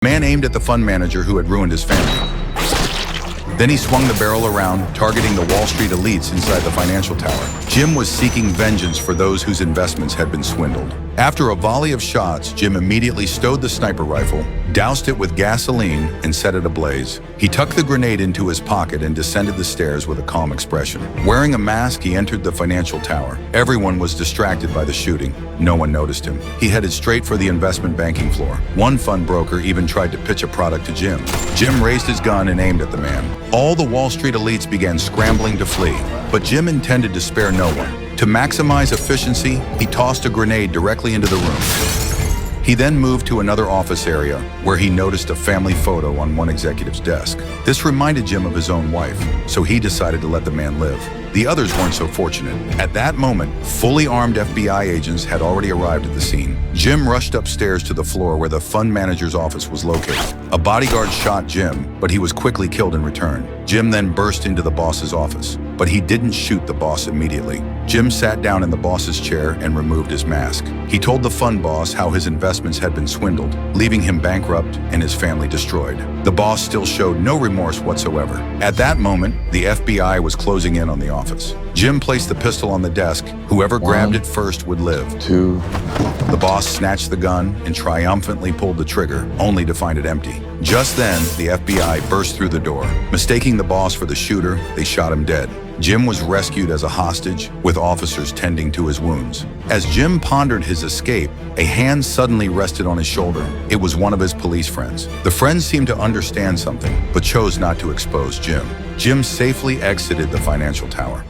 Man aimed at the fund manager who had ruined his family. Then he swung the barrel around, targeting the Wall Street elites inside the financial tower. Jim was seeking vengeance for those whose investments had been swindled. After a volley of shots, Jim immediately stowed the sniper rifle, doused it with gasoline, and set it ablaze. He tucked the grenade into his pocket and descended the stairs with a calm expression. Wearing a mask, he entered the financial tower. Everyone was distracted by the shooting. No one noticed him. He headed straight for the investment banking floor. One fund broker even tried to pitch a product to Jim. Jim raised his gun and aimed at the man. All the Wall Street elites began scrambling to flee, but Jim intended to spare no one. To maximize efficiency, he tossed a grenade directly into the room. He then moved to another office area where he noticed a family photo on one executive's desk. This reminded Jim of his own wife, so he decided to let the man live. The others weren't so fortunate. At that moment, fully armed FBI agents had already arrived at the scene. Jim rushed upstairs to the floor where the fund manager's office was located. A bodyguard shot Jim, but he was quickly killed in return. Jim then burst into the boss's office, but he didn't shoot the boss immediately. Jim sat down in the boss's chair and removed his mask. He told the fund boss how his investments had been swindled, leaving him bankrupt and his family destroyed. The boss still showed no remorse whatsoever. At that moment, the FBI was closing in on the office. Jim placed the pistol on the desk. Whoever grabbed it first would live. 2. The boss snatched the gun and triumphantly pulled the trigger, only to find it empty. Just then, the FBI burst through the door. Mistaking the boss for the shooter, they shot him dead. Jim was rescued as a hostage, with officers tending to his wounds. As Jim pondered his escape, a hand suddenly rested on his shoulder. It was one of his police friends. The friend seemed to understand something, but chose not to expose Jim. Jim safely exited the financial tower.